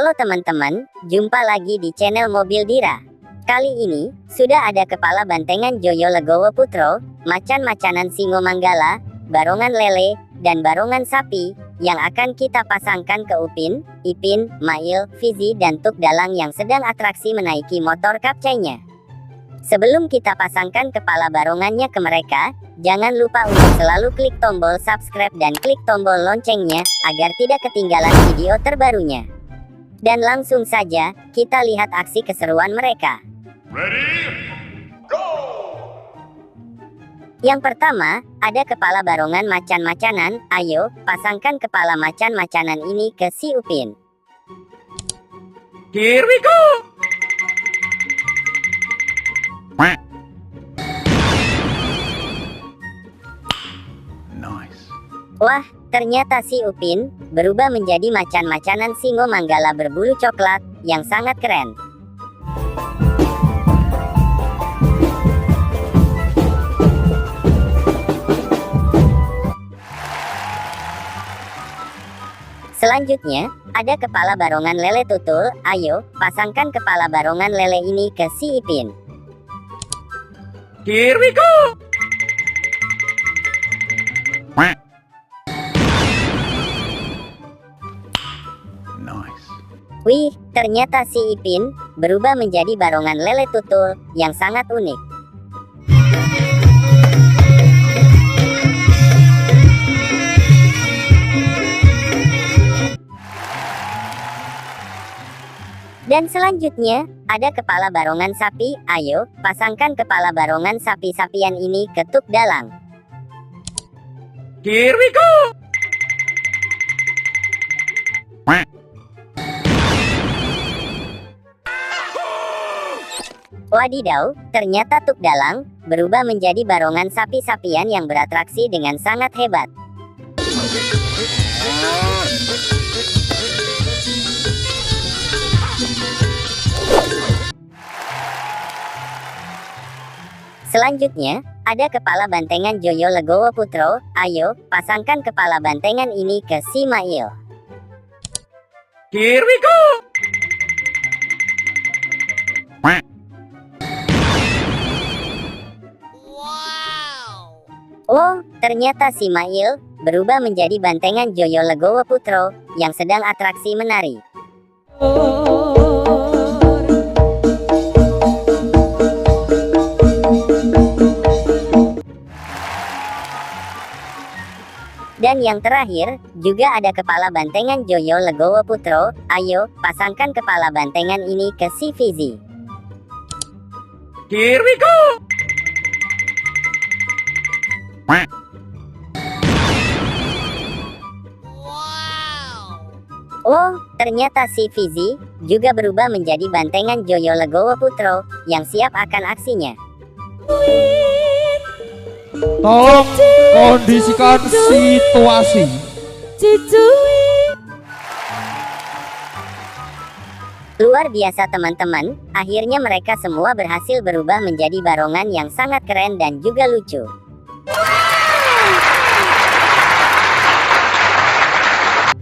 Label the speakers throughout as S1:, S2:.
S1: Halo teman-teman, jumpa lagi di channel Mobil Dira. Kali ini, sudah ada kepala Bantengan Joyo Legowo Putro, macan-macanan Singo Manggala, barongan lele, dan barongan sapi, yang akan kita pasangkan ke Upin, Ipin, Mail, Fizi dan Tuk Dalang yang sedang atraksi menaiki motor kapcainya. Sebelum kita pasangkan kepala barongannya ke mereka, jangan lupa untuk selalu klik tombol subscribe dan klik tombol loncengnya, agar tidak ketinggalan video terbarunya. Dan langsung saja, kita lihat aksi keseruan mereka.
S2: Ready, go!
S1: Yang pertama, ada kepala barongan macan-macanan. Ayo, pasangkan kepala macan-macanan ini ke si Upin.
S2: Here we go! Nice.
S1: Wah, ternyata si Upin berubah menjadi macan-macanan Singo Manggala berbulu coklat, yang sangat keren. Selanjutnya, ada kepala barongan lele tutul. Ayo, pasangkan kepala barongan lele ini ke si Ipin.
S2: Here we go! Nice.
S1: Wih, ternyata si Ipin berubah menjadi barongan lele tutul, yang sangat unik. Dan selanjutnya, ada kepala barongan sapi. Ayo, pasangkan kepala barongan sapi-sapian ini ke Tuk Dalang.
S2: Here we go!
S1: Wadidaw, ternyata Tuk Dalang berubah menjadi barongan sapi-sapian yang beratraksi dengan sangat hebat. Selanjutnya, ada kepala Bantengan Joyo Legowo Putro. Ayo, pasangkan kepala bantengan ini ke si Mail.
S2: Here we go!
S1: Oh, ternyata si Mail berubah menjadi Bantengan Joyo Legowo Putro, yang sedang atraksi menari. Dan yang terakhir, juga ada kepala Bantengan Joyo Legowo Putro. Ayo, pasangkan kepala bantengan ini ke si Fizi.
S2: Here we go!
S1: Oh, ternyata si Fizi juga berubah menjadi Bantengan Joyo Legowo Putro, yang siap akan aksinya.
S3: Tolong kondisikan situasi.
S1: Luar biasa teman-teman, akhirnya mereka semua berhasil berubah menjadi barongan yang sangat keren dan juga lucu.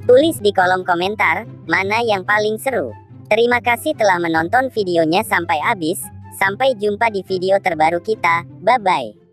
S1: Tulis di kolom komentar, mana yang paling seru. Terima kasih telah menonton videonya sampai habis. Sampai jumpa di video terbaru kita, bye-bye.